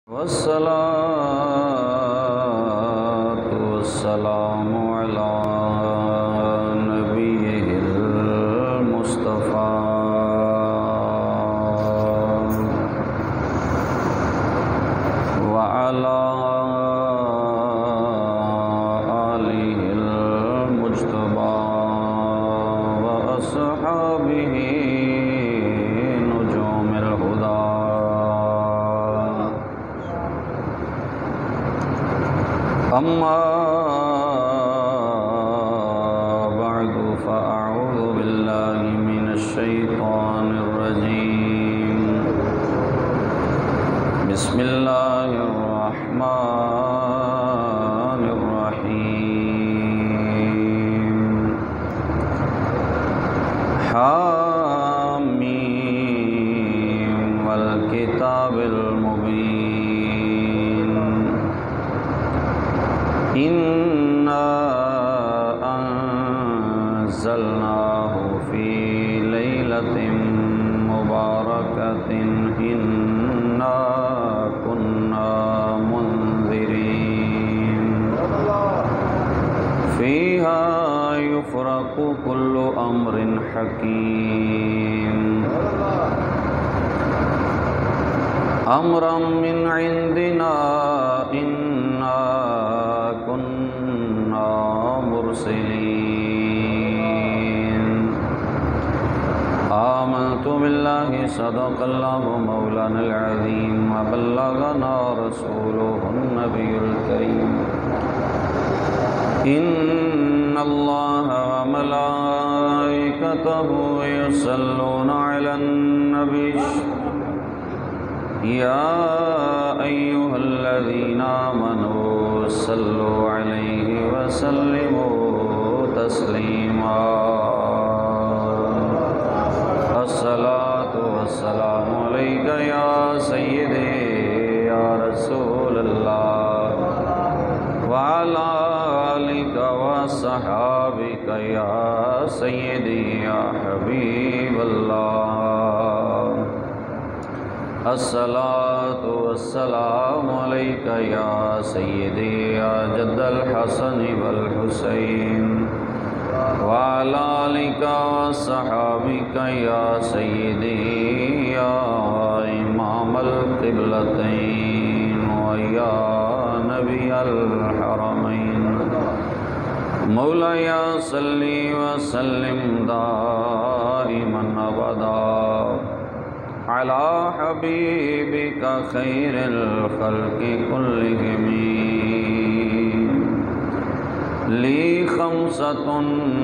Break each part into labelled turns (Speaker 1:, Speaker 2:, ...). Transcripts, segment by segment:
Speaker 1: والصلاة والسلام على نبيه المصطفى وعلى آله المجتبى وأصحابه نجوم الهدى. أما بعد فأعوذ بالله من الشيطان الرجيم. بسم الله الرحمن الرحيم. حاميم والكتاب المبين. إنا أنزلناه في ليلة مباركة إنا كنا منذرين فيها يفرق كل أمر حكيم أمرا من عندنا إنا كنا مرسلين. آمنت بالله صدق الله مولانا العظيم وبلغنا رسوله النبي الكريم. إن الله وملائكته يصلون على النبي يا أيها الذين آمنوا صلوا عليه وسلموا تسليما. الصلاة والسلام عليك يا سيدي يا رسول الله وعلى آلك وصحابك يا سيدي يا حبيب الله. الصلاة والسلام عليك يا سيدي يا جد الحسن والحسين وعلى آلك وصحابك يا سيدي يا إمام القبلتين ويا نبي الحرمين. مولاي صل وسلم دائما أبدا على حبيبك خير الخلق كلهم. لي خمسة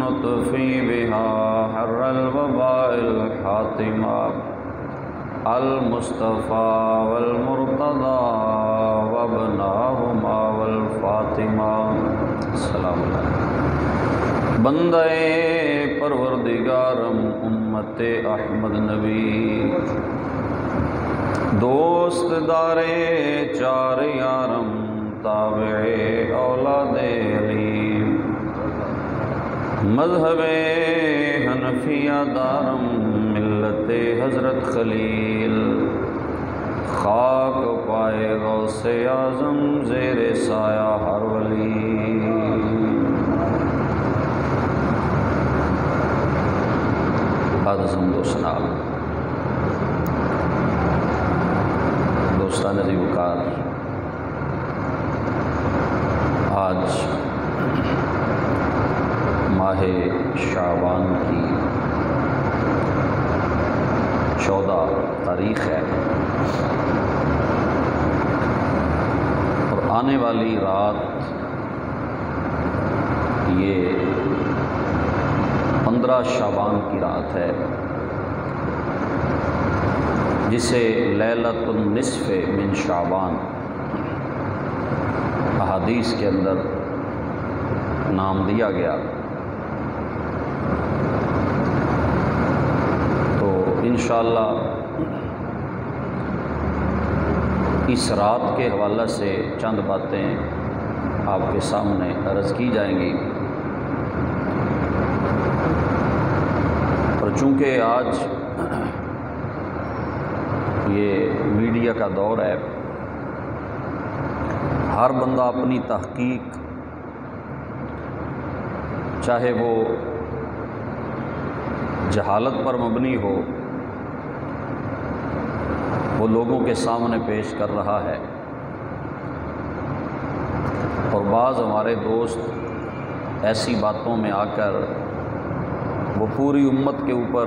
Speaker 1: نطفي بها حر الوباء الحاتمة المصطفى والمرتضى وابناهما والفاطمة. السلام علیکم. بندے پروردگارم امت احمد نبی دوست دارے چار یارم تابع اولاد علی مذہب حنفیہ دارم ملت حضرت خلیل خاک پائے غوث اعظم زیر سایہ ہر ولی. بعد از حمد و ثنا دوستان عزیز وقار، آج ماہ شعبان کی 14 تاریخ ہے اور آنے والی رات یہ 15 شعبان کی رات ہے جسے لیلۃ النصف من شعبان احادیث کے اندر نام دیا گیا. تو انشاءاللہ اس رات کے حوالے سے چند باتیں آپ کے سامنے عرض کی جائیں گی. اور چونکہ آج یہ میڈیا کا دور ہے ہر بندہ اپنی تحقیق، چاہے وہ جہالت پر مبنی ہو، وہ لوگوں کے سامنے پیش کر رہا ہے، اور بعض ہمارے دوست ایسی باتوں میں آ کر وہ پوری امت کے اوپر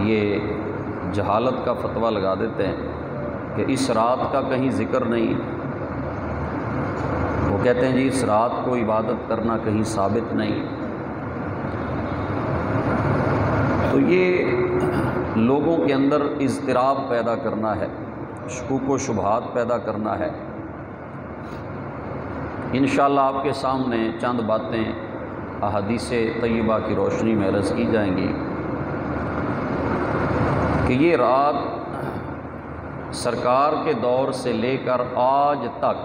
Speaker 1: یہ جہالت کا فتویٰ لگا دیتے ہیں کہ اس رات کا کہیں ذکر نہیں۔ وہ کہتے ہیں جی اس رات کو عبادت کرنا کہیں ثابت نہیں۔ تو یہ لوگوں کے اندر اضطراب پیدا کرنا ہے، شکوک و شبہات پیدا کرنا ہے۔ انشاءاللہ آپ کے سامنے چند باتیں احادیث طیبہ کی روشنی میں عرض کی جائیں گی کہ یہ رات سرکار کے دور سے لے کر آج تک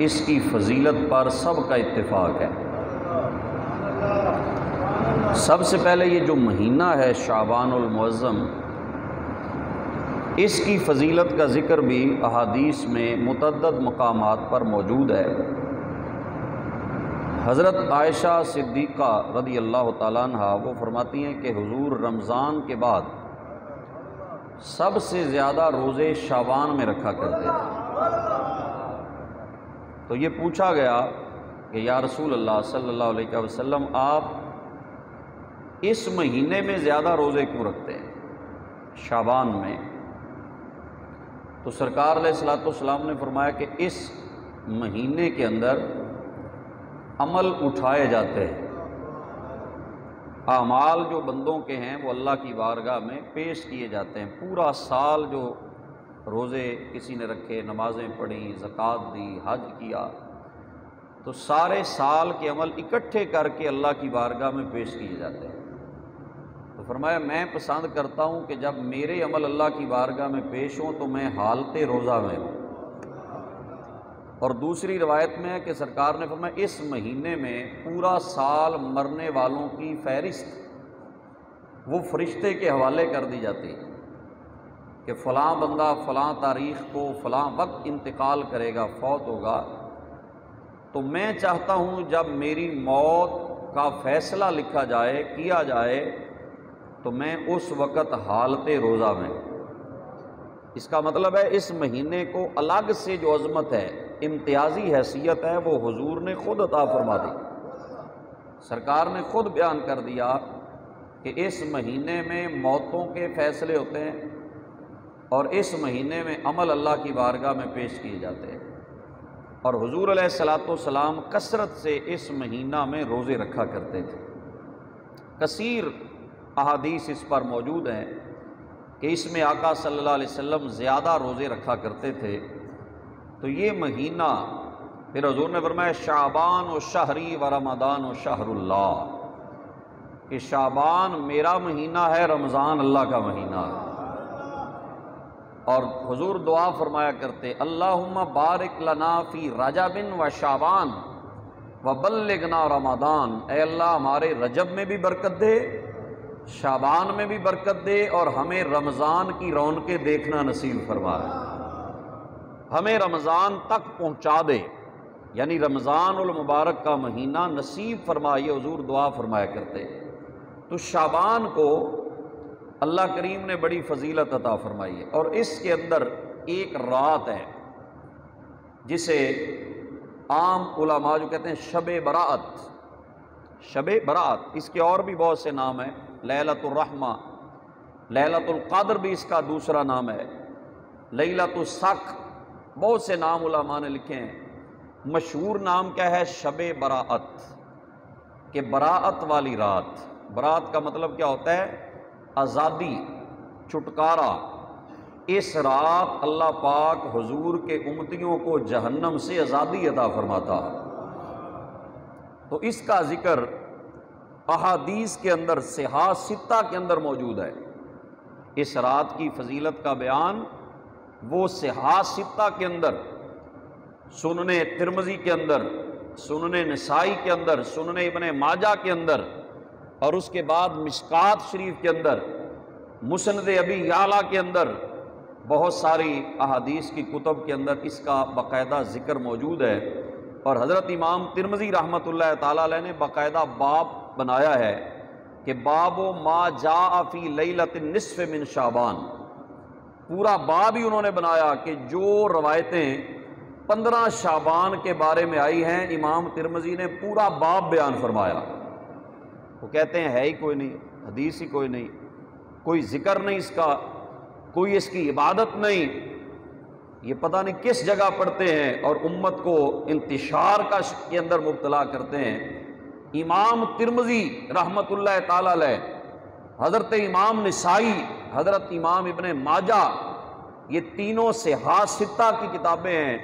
Speaker 1: اس کی فضیلت پر سب کا اتفاق ہے۔ سب سے پہلے یہ جو مہینہ ہے شعبان المعظم، اس کی فضیلت کا ذکر بھی احادیث میں متعدد مقامات پر موجود ہے۔ حضرت عائشہ صدیقہ رضی اللہ تعالیٰ عنہ وہ فرماتی ہیں کہ حضور رمضان کے بعد سب سے زیادہ روزے شعبان میں رکھا کرتے تھے۔ تو یہ پوچھا گیا کہ یا رسول اللہ صلی اللہ علیہ وسلم آپ اس مہینے میں زیادہ روزے کیوں رکھتے ہیں شعبان میں؟ تو سرکار علیہ الصلوۃ والسلام نے فرمایا کہ اس مہینے کے اندر عمل اٹھائے جاتے ہیں، اعمال جو بندوں کے ہیں وہ اللہ کی بارگاہ میں پیش کیے جاتے ہیں۔ پورا سال جو روزے کسی نے رکھے، نمازیں پڑھی، زکوٰۃ دی، حج کیا، تو سارے سال کے عمل اکٹھے کر کے اللہ کی بارگاہ میں پیش کیے جاتے ہیں۔ تو فرمایا میں پسند کرتا ہوں کہ جب میرے عمل اللہ کی بارگاہ میں پیش ہوں تو میں حالت روزہ میں ہوں۔ اور دوسری روایت میں ہے کہ سرکار نے فرمایا اس مہینے میں پورا سال مرنے والوں کی فہرست وہ فرشتے کے حوالے کر دی جاتی ہے کہ فلاں بندہ فلاں تاریخ کو فلاں وقت انتقال کرے گا، فوت ہوگا۔ تو میں چاہتا ہوں جب میری موت کا فیصلہ لکھا جائے، کیا جائے، تو میں اس وقت حالت روزہ میں۔ اس کا مطلب ہے اس مہینے کو الگ سے جو عظمت ہے، امتیازی حیثیت ہے، وہ حضور نے خود عطا فرما دی۔ سرکار نے خود بیان کر دیا کہ اس مہینے میں موتوں کے فیصلے ہوتے ہیں اور اس مہینے میں عمل اللہ کی بارگاہ میں پیش کیے جاتے ہیں۔ اور حضور علیہ الصلوۃ والسلام کثرت سے اس مہینہ میں روزے رکھا کرتے تھے۔ کثیر احادیث اس پر موجود ہیں کہ اس میں آقا صلی اللہ علیہ وسلم زیادہ روزے رکھا کرتے تھے۔ تو یہ مہینہ پھر حضور نے فرمایا شعبان و شہری و رمضان و شہر اللہ، کہ شعبان میرا مہینہ ہے، رمضان اللہ کا مہینہ ہے۔ اور حضور دعا فرمایا کرتے اللہم بارک لنا فی رجب و شعبان و بلغنا رمضان، اے اللہ ہمارے رجب میں بھی برکت دے، شعبان میں بھی برکت دے، اور ہمیں رمضان کی رونقیں دیکھنا نصیب فرما، ہمیں رمضان تک پہنچا دے، یعنی رمضان المبارک کا مہینہ نصیب فرمائیے، حضور دعا فرمایا کرتے۔ تو شعبان کو اللہ کریم نے بڑی فضیلت عطا فرمائی ہے، اور اس کے اندر ایک رات ہے جسے عام علماء جو کہتے ہیں شب برات، شب برات، اس کے اور بھی بہت سے نام ہیں، لیلۃ الرحمہ، لیلۃ القدر بھی اس کا دوسرا نام ہے، لیلۃ السق، بہت سے نام علماء نے لکھے ہیں۔ مشہور نام کیا ہے؟ شب براءت، کہ براءت والی رات۔ براءت کا مطلب کیا ہوتا ہے؟ آزادی، چھٹکارا۔ اس رات اللہ پاک حضور کے امتیوں کو جہنم سے آزادی عطا فرماتا۔ تو اس کا ذکر احادیث کے اندر صحاح ستہ کے اندر موجود ہے۔ اس رات کی فضیلت کا بیان وہ صحاح ستہ کے اندر، سنن ترمذی کے اندر، سنن نسائی کے اندر، سنن ابن ماجہ کے اندر، اور اس کے بعد مشکات شریف کے اندر، مسند ابی یعلا کے اندر، بہت ساری احادیث کی کتب کے اندر اس کا باقاعدہ ذکر موجود ہے، اور حضرت امام ترمذی رحمۃ اللہ تعالیٰ علیہ نے باقاعدہ باب بنایا ہے کہ باب ما جاء فی لیلۃ النصف من شعبان، پورا باب ہی انہوں نے بنایا کہ جو روایتیں 15 شعبان کے بارے میں آئی ہیں، امام ترمذی نے پورا باب بیان فرمایا۔ وہ کہتے ہیں ہے ہی کوئی نہیں، حدیث ہی کوئی نہیں، کوئی ذکر نہیں اس کا، کوئی اس کی عبادت نہیں، یہ پتہ نہیں کس جگہ پڑھتے ہیں اور امت کو انتشار کے اندر مبتلا کرتے ہیں۔ امام ترمذی رحمۃ اللہ تعالی علیہ، حضرت امام نسائی، حضرت امام ابن ماجہ، یہ تینوں صحاح ستہ کی کتابیں ہیں،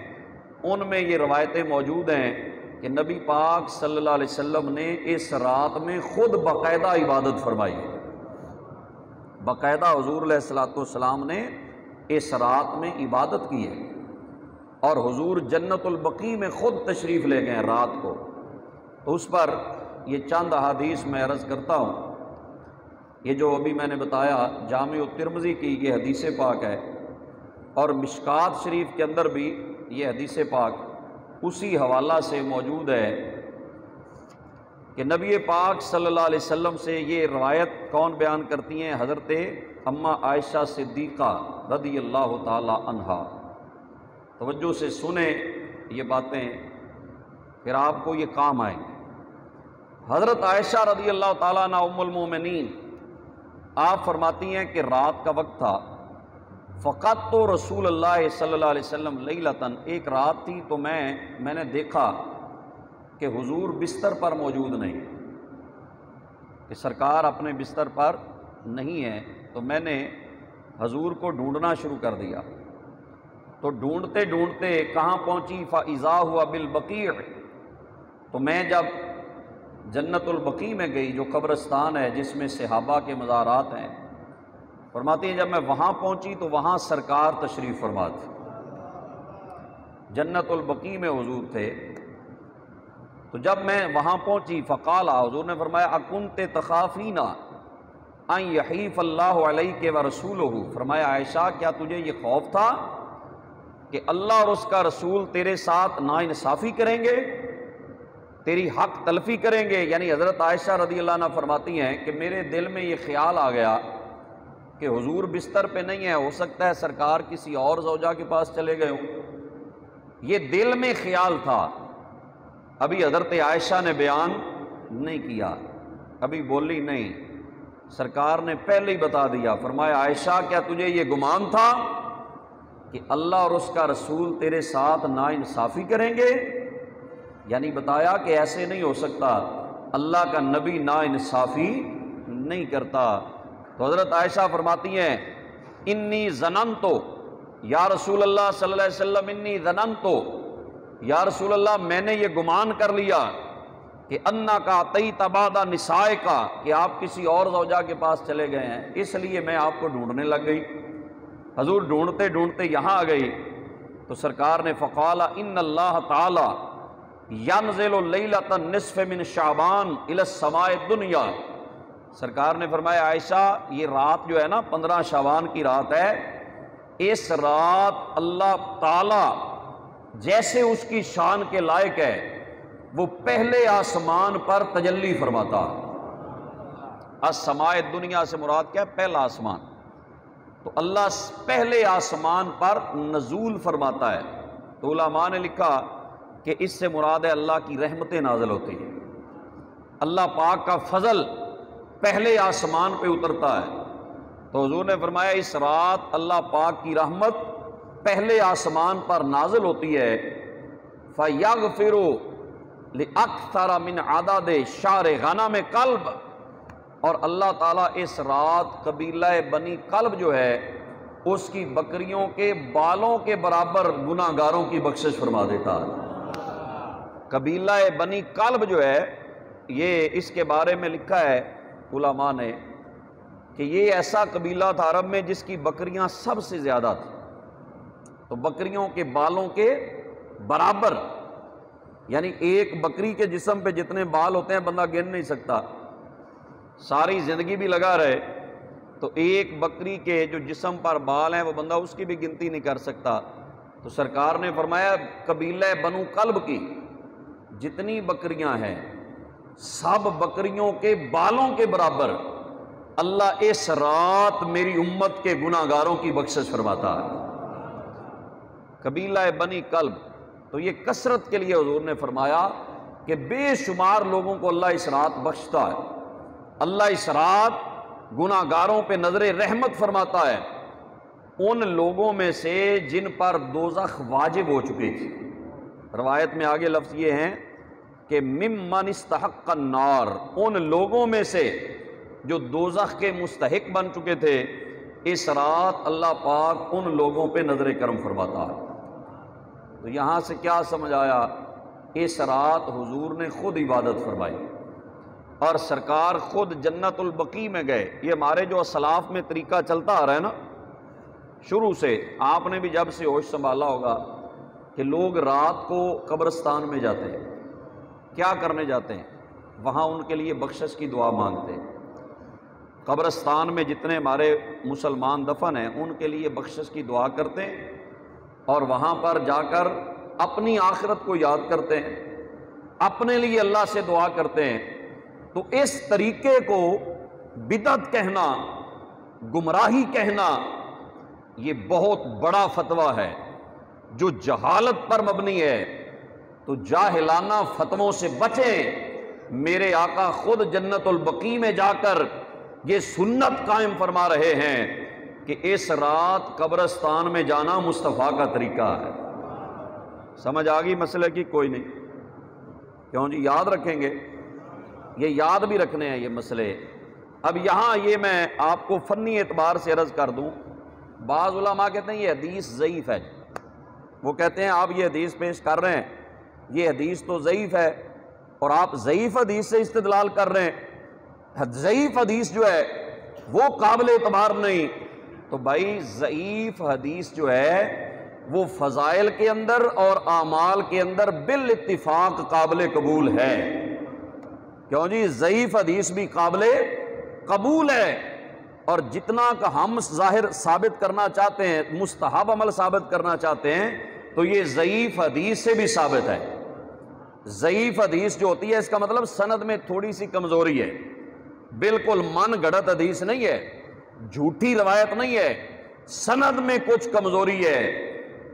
Speaker 1: ان میں یہ روایتیں موجود ہیں کہ نبی پاک صلی اللہ علیہ وسلم نے اس رات میں خود باقاعدہ عبادت فرمائی، باقاعدہ حضور علیہ الصلوۃ والسلام نے اس رات میں عبادت کی ہے، اور حضور جنت البقیع میں خود تشریف لے گئے رات کو۔ تو اس پر یہ چند احادیث میں عرض کرتا ہوں۔ یہ جو ابھی میں نے بتایا جامع الترمذی کی یہ حدیث پاک ہے، اور مشکات شریف کے اندر بھی یہ حدیث پاک اسی حوالہ سے موجود ہے کہ نبی پاک صلی اللہ علیہ وسلم سے یہ روایت کون بیان کرتی ہیں؟ حضرت اماں عائشہ صدیقہ رضی اللہ تعالی عنہا۔ توجہ سے سنیں یہ باتیں، پھر آپ کو یہ کام آئیں گے۔ حضرت عائشہ رضی اللہ تعالیٰ عنہ ام المومنین، آپ فرماتی ہیں کہ رات کا وقت تھا، فقط تو رسول اللہ صلی اللہ علیہ وسلم لیلتاً، ایک رات تھی تو میں نے دیکھا کہ حضور بستر پر موجود نہیں، کہ سرکار اپنے بستر پر نہیں ہے، تو میں نے حضور کو ڈھونڈنا شروع کر دیا۔ تو ڈھونڈتے ڈھونڈتے کہاں پہنچی؟ فَإِذَا هُوَ بِالْبَقِيعِ، تو میں جب جنت البقیع میں گئی، جو قبرستان ہے جس میں صحابہ کے مزارات ہیں، فرماتی ہیں جب میں وہاں پہنچی تو وہاں سرکار تشریف فرما تھے، جنت البقیع میں حضور تھے۔ تو جب میں وہاں پہنچی، فقال، حضور نے فرمایا اکنت تخافین ان یحیف اللہ علیک ورسولہ، فرمایا عائشہ کیا تجھے یہ خوف تھا کہ اللہ اور اس کا رسول تیرے ساتھ ناانصافی کریں گے، تیری حق تلفی کریں گے؟ یعنی حضرت عائشہ رضی اللہ عنہ فرماتی ہیں کہ میرے دل میں یہ خیال آ گیا کہ حضور بستر پہ نہیں ہے، ہو سکتا ہے سرکار کسی اور زوجہ کے پاس چلے گئے ہوں، یہ دل میں خیال تھا۔ ابھی حضرت عائشہ نے بیان نہیں کیا، ابھی بولی نہیں، سرکار نے پہلے ہی بتا دیا، فرمایا عائشہ کیا تجھے یہ گمان تھا کہ اللہ اور اس کا رسول تیرے ساتھ ناانصافی کریں گے؟ یعنی بتایا کہ ایسے نہیں ہو سکتا، اللہ کا نبی ناانصافی نہیں کرتا۔ تو حضرت عائشہ فرماتی ہیں انی ظننت، یا رسول اللہ صلی اللہ علیہ وسلم انی ظننت، یا رسول اللہ میں نے یہ گمان کر لیا کہ انک اتی بعد نسائک، کہ آپ کسی اور زوجہ کے پاس چلے گئے ہیں، اس لیے میں آپ کو ڈھونڈنے لگ گئی۔ حضور ڈھونڈتے ڈھونڈتے یہاں آ گئی تو سرکار نے فقال ان اللہ تعالی ینزل لیلۃ النصف من شعبان الی السماء الدنیا، سرکار نے فرمایا عائشہ یہ رات جو ہے نا 15 شعبان کی رات ہے، اس رات اللہ تعالی جیسے اس کی شان کے لائق ہے وہ پہلے آسمان پر تجلی فرماتا۔ السماء الدنیا سے مراد کیا ہے؟ پہلا آسمان۔ تو اللہ پہلے آسمان پر نزول فرماتا ہے۔ تو علماء نے لکھا کہ اس سے مراد ہے اللہ کی رحمتیں نازل ہوتی ہیں، اللہ پاک کا فضل پہلے آسمان پہ اترتا ہے۔ تو حضور نے فرمایا اس رات اللہ پاک کی رحمت پہلے آسمان پر نازل ہوتی ہے، فَيَغْفِرُ لِأَكْثَرَ مِنْ عَدَدِ شَعْرِ غَنَمِ قَلْبِ، اور اللہ تعالیٰ اس رات قبیلہ بنی قلب جو ہے اس کی بکریوں کے بالوں کے برابر گناہ گاروں کی بخشش فرما دیتا ہے۔ قبیلہ بنی قلب جو ہے یہ اس کے بارے میں لکھا ہے علماء نے کہ یہ ایسا قبیلہ تھا عرب میں جس کی بکریاں سب سے زیادہ تھیں، تو بکریوں کے بالوں کے برابر، یعنی ایک بکری کے جسم پہ جتنے بال ہوتے ہیں بندہ گن نہیں سکتا، ساری زندگی بھی لگا رہے تو ایک بکری کے جو جسم پر بال ہیں وہ بندہ اس کی بھی گنتی نہیں کر سکتا۔ تو سرکار نے فرمایا قبیلہ بنو کلب کی جتنی بکریاں ہیں سب بکریوں کے بالوں کے برابر اللہ اس رات میری امت کے گناہ گاروں کی بخشش فرماتا ہے۔ قبیلہ بنی کلب، تو یہ کثرت کے لیے حضور نے فرمایا کہ بے شمار لوگوں کو اللہ اس رات بخشتا ہے، اللہ اس رات گناہ گاروں پہ نظر رحمت فرماتا ہے، ان لوگوں میں سے جن پر دوزخ واجب ہو چکی تھی۔ روایت میں آگے لفظ یہ ہیں کہ ممن استحق النار، ان لوگوں میں سے جو دوزخ کے مستحق بن چکے تھے، اس رات اللہ پاک ان لوگوں پہ نظر کرم فرماتا ہے۔ تو یہاں سے کیا سمجھ آیا؟ اس رات حضور نے خود عبادت فرمائی اور سرکار خود جنت البقیع میں گئے۔ یہ ہمارے جو اسلاف میں طریقہ چلتا آ رہا ہے نا شروع سے، آپ نے بھی جب سے ہوش سنبھالا ہوگا کہ لوگ رات کو قبرستان میں جاتے ہیں، کیا کرنے جاتے ہیں؟ وہاں ان کے لیے بخشش کی دعا مانگتے ہیں۔ قبرستان میں جتنے ہمارے مسلمان دفن ہیں ان کے لیے بخشش کی دعا کرتے ہیں اور وہاں پر جا کر اپنی آخرت کو یاد کرتے ہیں، اپنے لیے اللہ سے دعا کرتے ہیں۔ تو اس طریقے کو بدعت کہنا، گمراہی کہنا، یہ بہت بڑا فتویٰ ہے جو جہالت پر مبنی ہے۔ تو جاہلانہ فتووں سے بچیں۔ میرے آقا خود جنت البقیع میں جا کر یہ سنت قائم فرما رہے ہیں کہ اس رات قبرستان میں جانا مصطفیٰ کا طریقہ ہے۔ سمجھ آ گئی مسئلے کی؟ کوئی نہیں؟ کیوں جی؟ یاد رکھیں گے، یہ یاد بھی رکھنے ہیں یہ مسئلے۔ اب یہاں یہ میں آپ کو فنی اعتبار سے عرض کر دوں، بعض علماء کہتے ہیں یہ حدیث ضعیف ہے، وہ کہتے ہیں آپ یہ حدیث پیش کر رہے ہیں، یہ حدیث تو ضعیف ہے اور آپ ضعیف حدیث سے استدلال کر رہے ہیں، ضعیف حدیث جو ہے وہ قابل اعتبار نہیں۔ تو بھائی ضعیف حدیث جو ہے وہ فضائل کے اندر اور اعمال کے اندر بالاتفاق قابل قبول ہے۔ کیوں جی؟ ضعیف حدیث بھی قابل قبول ہے، اور جتنا کہ ہم ظاہر ثابت کرنا چاہتے ہیں، مستحب عمل ثابت کرنا چاہتے ہیں، تو یہ ضعیف حدیث سے بھی ثابت ہے۔ ضعیف حدیث جو ہوتی ہے اس کا مطلب سند میں تھوڑی سی کمزوری ہے، بالکل من گھڑت حدیث نہیں ہے، جھوٹی روایت نہیں ہے، سند میں کچھ کمزوری ہے۔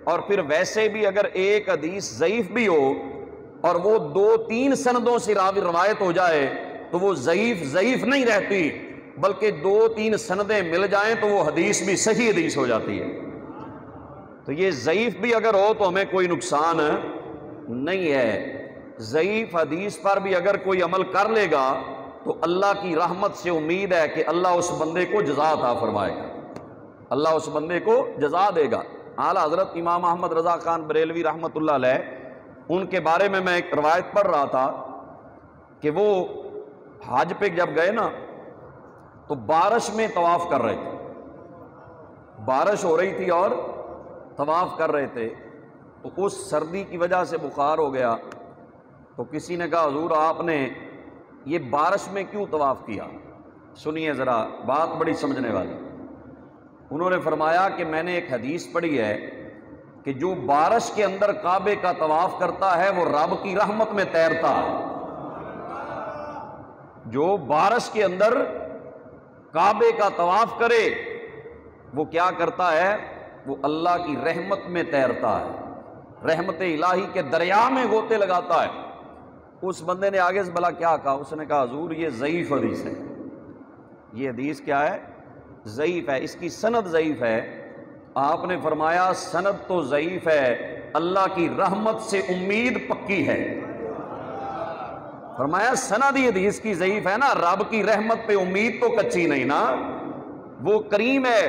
Speaker 1: اور پھر ویسے بھی اگر ایک حدیث ضعیف بھی ہو اور وہ 2-3 سندوں سے روایت ہو جائے تو وہ ضعیف نہیں رہتی، بلکہ 2-3 سندیں مل جائیں تو وہ حدیث بھی صحیح حدیث ہو جاتی ہے۔ تو یہ ضعیف بھی اگر ہو تو ہمیں کوئی نقصان نہیں ہے۔ ضعیف حدیث پر بھی اگر کوئی عمل کر لے گا تو اللہ کی رحمت سے امید ہے کہ اللہ اس بندے کو جزا عطا فرمائے گا، اللہ اس بندے کو جزا دے گا۔ اعلیٰ حضرت امام احمد رضا خان بریلوی رحمۃ اللہ علیہ، ان کے بارے میں ایک روایت پڑھ رہا تھا کہ وہ حج پہ جب گئے نا تو بارش میں طواف کر رہے تھے، بارش ہو رہی تھی اور طواف کر رہے تھے، تو اس سردی کی وجہ سے بخار ہو گیا۔ تو کسی نے کہا حضور آپ نے یہ بارش میں کیوں طواف کیا؟ سنیے ذرا، بات بڑی سمجھنے والی۔ انہوں نے فرمایا کہ میں نے ایک حدیث پڑھی ہے کہ جو بارش کے اندر کعبے کا طواف کرتا ہے وہ رب کی رحمت میں تیرتا ہے۔ جو بارش کے اندر کعبے کا طواف کرے وہ کیا کرتا ہے؟ وہ اللہ کی رحمت میں تیرتا ہے، رحمت الہی کے دریا میں غوطے لگاتا ہے۔ اس بندے نے آگے سے بھلا کیا کہا؟ اس نے کہا حضور یہ ضعیف حدیث ہے، یہ حدیث کیا ہے؟ ضعیف ہے، اس کی سند ضعیف ہے۔ آپ نے فرمایا سند تو ضعیف ہے، اللہ کی رحمت سے امید پکی ہے۔ فرمایا سند ہی حدیث کی ضعیف ہے نا، رب کی رحمت پہ امید تو کچی نہیں نا، وہ کریم ہے،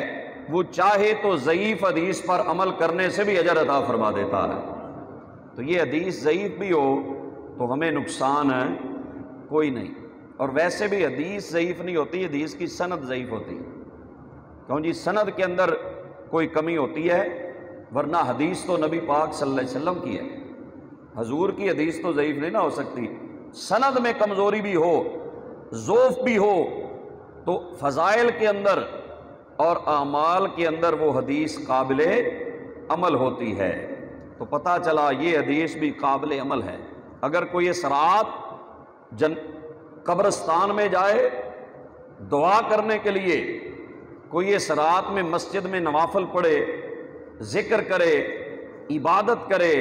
Speaker 1: وہ چاہے تو ضعیف حدیث پر عمل کرنے سے بھی اجر عطا فرما دیتا ہے۔ تو یہ حدیث ضعیف بھی ہو تو ہمیں نقصان کوئی نہیں، اور ویسے بھی حدیث ضعیف نہیں ہوتی، حدیث کی سند ضعیف ہوتی ہے۔ کیوں جی؟ سند کے اندر کوئی کمی ہوتی ہے، ورنہ حدیث تو نبی پاک صلی اللہ علیہ وسلم کی ہے، حضور کی حدیث تو ضعیف نہیں نہ ہو سکتی۔ سند میں کمزوری بھی ہو، ضعف بھی ہو، تو فضائل کے اندر اور اعمال کے اندر وہ حدیث قابل عمل ہوتی ہے۔ تو پتہ چلا یہ حدیث بھی قابل عمل ہے۔ اگر کوئی اس رات قبرستان میں جائے دعا کرنے کے لیے، کوئی اس رات میں مسجد میں نوافل پڑھے، ذکر کرے، عبادت کرے،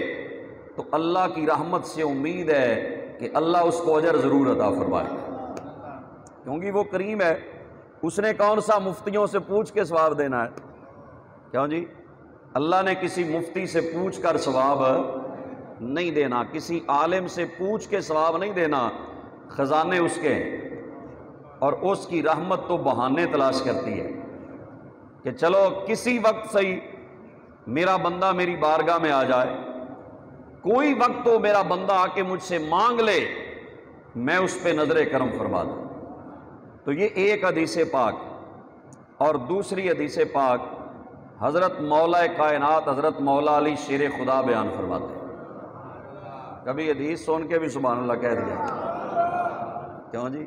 Speaker 1: تو اللہ کی رحمت سے امید ہے کہ اللہ اس کو اجر ضرور عطا فرمائے گا، کیونکہ وہ کریم ہے۔ اس نے کون سا مفتیوں سے پوچھ کے ثواب دینا ہے؟ کیوں جی؟ اللہ نے کسی مفتی سے پوچھ کر ثواب نہیں دینا، کسی عالم سے پوچھ کے ثواب نہیں دینا، خزانے اس کے ہیں۔ اور اس کی رحمت تو بہانے تلاش کرتی ہے کہ چلو کسی وقت صحیح میرا بندہ میری بارگاہ میں آ جائے، کوئی وقت تو میرا بندہ آ کے مجھ سے مانگ لے، میں اس پہ نظر کرم فرما دوں۔ تو یہ ایک حدیث پاک، اور دوسری حدیث پاک حضرت مولا کائنات حضرت مولا علی شیر خدا بیان فرماتے ہیں۔ کبھی حدیث سن کے بھی سبحان اللہ کہہ دیا، کیوں جی؟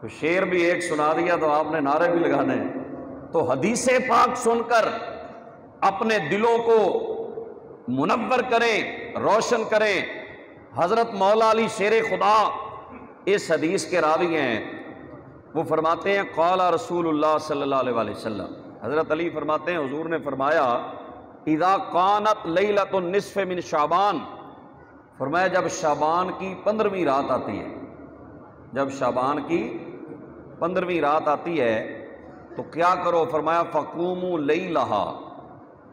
Speaker 1: تو شعر بھی ایک سنا دیا تو آپ نے نعرے بھی لگانے ہیں۔ تو حدیث پاک سن کر اپنے دلوں کو منور کریں، روشن کریں۔ حضرت مولا علی شیر خدا اس حدیث کے راوی ہیں، وہ فرماتے ہیں قال رسول اللہ صلی اللہ علیہ وآلہ وسلم، حضرت علی فرماتے ہیں حضور نے فرمایا اذا کانت لیلۃ النصف من شعبان، فرمایا جب شعبان کی 15ویں رات آتی ہے، جب شعبان کی 15ویں رات آتی ہے تو کیا کرو؟ فرمایا فقوموا لیلہا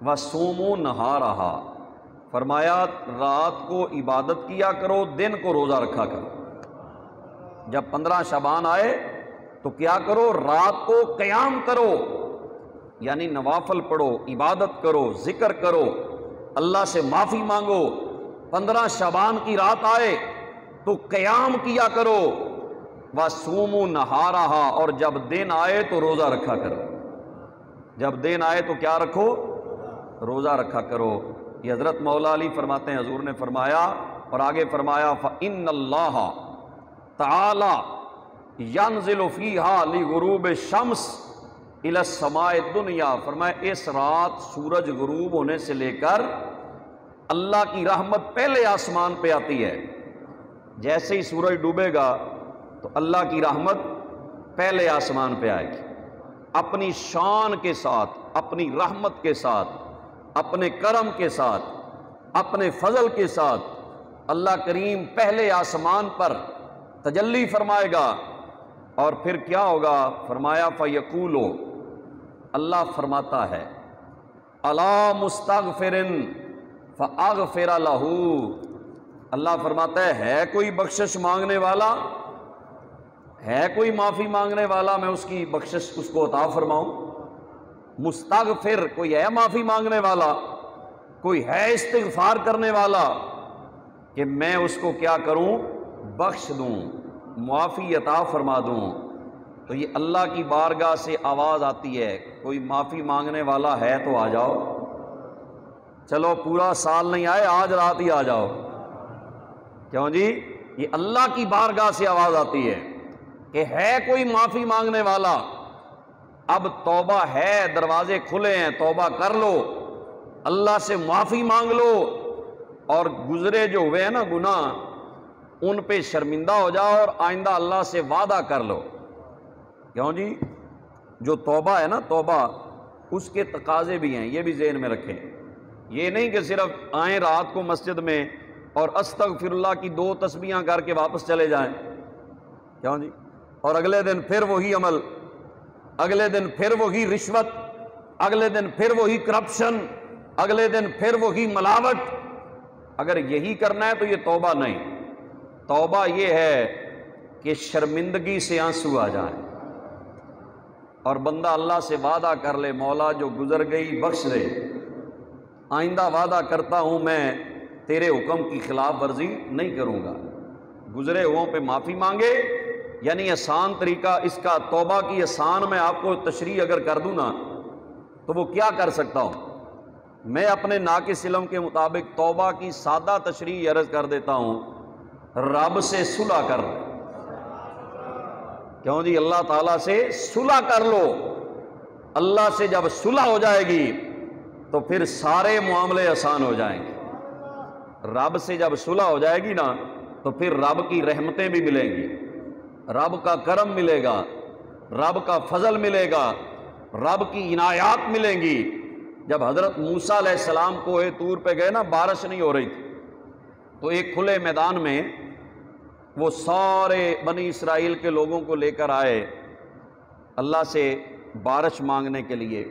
Speaker 1: وصوموا نہارہا، فرمایا رات کو عبادت کیا کرو، دن کو روزہ رکھا کرو۔ جب 15 شعبان آئے تو کیا کرو؟ رات کو قیام کرو، یعنی نوافل پڑھو، عبادت کرو، ذکر کرو، اللہ سے معافی مانگو۔ 15 شعبان کی رات آئے تو قیام کیا کرو، وَصُومُوا نَهَارَهَا، اور جب دن آئے تو روزہ رکھا کرو۔ جب دن آئے تو کیا رکھو؟ روزہ رکھا کرو۔ یہ حضرت مولا علی فرماتے ہیں حضور نے فرمایا، اور آگے فرمایا فَإِنَّ اللَّهَ تَعَالَى يَنزِلُ فِيهَا لِغُرُوبِ الشَّمْسِ إِلَى السَّمَاءِ الدُّنْيَا، فرمایا اس رات سورج غروب ہونے سے لے کر اللہ کی رحمت پہلے آسمان پہ آتی ہے۔ جیسے ہی سورج ڈوبے گا تو اللہ کی رحمت پہلے آسمان پہ آئے گی، اپنی شان کے ساتھ، اپنی رحمت کے ساتھ، اپنے کرم کے ساتھ، اپنے فضل کے ساتھ اللہ کریم پہلے آسمان پر تجلی فرمائے گا۔ اور پھر کیا ہوگا؟ فرمایا فَيَقُولُ، اللہ فرماتا ہے أَلَا مُسْتَغْفِرٍ فَأَغْفِرَ لَهُ، اللہ فرماتا ہے کوئی بخشش مانگنے والا، ہے کوئی معافی مانگنے والا، میں اس کی بخشش اس کو عطا فرماؤں۔ مستغفر، کوئی ہے معافی مانگنے والا، کوئی ہے استغفار کرنے والا، کہ میں اس کو کیا کروں؟ بخش دوں، معافی عطا فرما دوں۔ تو یہ اللہ کی بارگاہ سے آواز آتی ہے، کوئی معافی مانگنے والا ہے تو آ جاؤ، چلو پورا سال نہیں آئے آج رات ہی آ جاؤ، کیوں جی؟ یہ اللہ کی بارگاہ سے آواز آتی ہے کہ ہے کوئی معافی مانگنے والا۔ اب توبہ ہے، دروازے کھلے ہیں، توبہ کر لو، اللہ سے معافی مانگ لو، اور گزرے جو ہوئے ہیں نا گناہ ان پہ شرمندہ ہو جاؤ، اور آئندہ اللہ سے وعدہ کر لو۔ کیوں جی؟ جو توبہ ہے نا، توبہ اس کے تقاضے بھی ہیں، یہ بھی ذہن میں رکھیں۔ یہ نہیں کہ صرف آئیں رات کو مسجد میں اور استغفر اللہ کی 2 تسبیحاں کر کے واپس چلے جائیں، کیوں جی؟ اور اگلے دن پھر وہی عمل، اگلے دن پھر وہی رشوت، اگلے دن پھر وہی کرپشن، اگلے دن پھر وہی ملاوٹ۔ اگر یہی کرنا ہے تو یہ توبہ نہیں۔ توبہ یہ ہے کہ شرمندگی سے آنسو آ جائیں اور بندہ اللہ سے وعدہ کر لے، مولا جو گزر گئی بخش دے، آئندہ وعدہ کرتا ہوں میں تیرے حکم کی خلاف ورزی نہیں کروں گا۔ گزرے ہوں پہ معافی مانگے، یعنی آسان طریقہ اس کا توبہ کی آسان میں آپ کو تشریح اگر کر دوں نا تو وہ کیا کر سکتا ہوں میں اپنے ناقص علم کے مطابق توبہ کی سادہ تشریح عرض کر دیتا ہوں، رب سے صلح کر لو۔ کیوں جی؟ اللہ تعالیٰ سے صلح کر لو، اللہ سے جب صلح ہو جائے گی تو پھر سارے معاملے آسان ہو جائیں گے۔ رب سے جب صلح ہو جائے گی نا تو پھر رب کی رحمتیں بھی ملیں گی، رب کا کرم ملے گا، رب کا فضل ملے گا، رب کی عنایات ملیں گی۔ جب حضرت موسیٰ علیہ السلام کوہ طور پہ گئے نا، بارش نہیں ہو رہی تھی، تو ایک کھلے میدان میں وہ سارے بنی اسرائیل کے لوگوں کو لے کر آئے اللہ سے بارش مانگنے کے لیے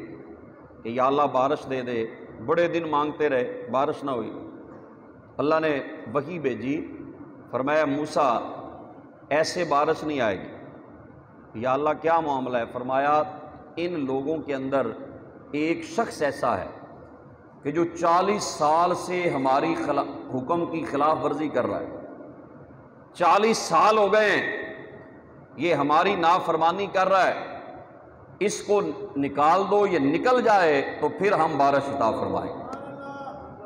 Speaker 1: کہ یا اللہ بارش دے دے۔ بڑے دن مانگتے رہے، بارش نہ ہوئی۔ اللہ نے وحی بھیجی، فرمایا موسیٰ ایسے بارش نہیں آئے گی۔ یا اللہ کیا معاملہ ہے؟ فرمایا ان لوگوں کے اندر ایک شخص ایسا ہے کہ جو 40 سال سے ہماری حکم کی خلاف ورزی کر رہا ہے، 40 سال ہو گئے ہیں یہ ہماری نافرمانی کر رہا ہے، اس کو نکال دو، یہ نکل جائے تو پھر ہم بارش عطا فرمائیں۔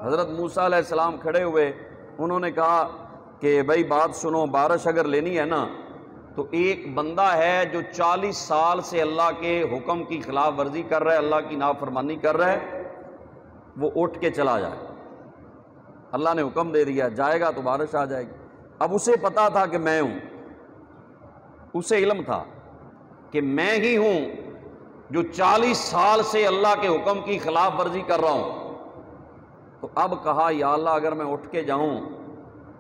Speaker 1: حضرت موسیٰ علیہ السلام کھڑے ہوئے، انہوں نے کہا کہ بھائی بات سنو، بارش اگر لینی ہے نا تو ایک بندہ ہے جو 40 سال سے اللہ کے حکم کی خلاف ورزی کر رہا ہے، اللہ کی نافرمانی کر رہا ہے، وہ اٹھ کے چلا جائے۔ اللہ نے حکم دے دیا، جائے گا تو بارش آ جائے گی۔ اب اسے پتا تھا کہ میں ہوں، اسے علم تھا کہ میں ہی ہوں جو 40 سال سے اللہ کے حکم کی خلاف ورزی کر رہا ہوں۔ تو اب کہا یا اللہ اگر میں اٹھ کے جاؤں